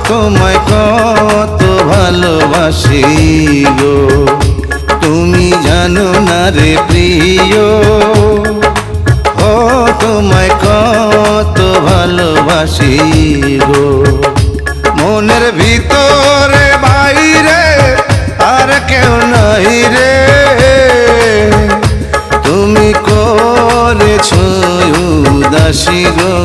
তোমায় কত ভালোবাসি গো, তুমি জানো না রে প্রিয়। ও তোমায় কত ভালোবাসি গো, মনের ভিতরে বাইরে আর কেউ নাই রে। তুমি করেছো উদাসী গো।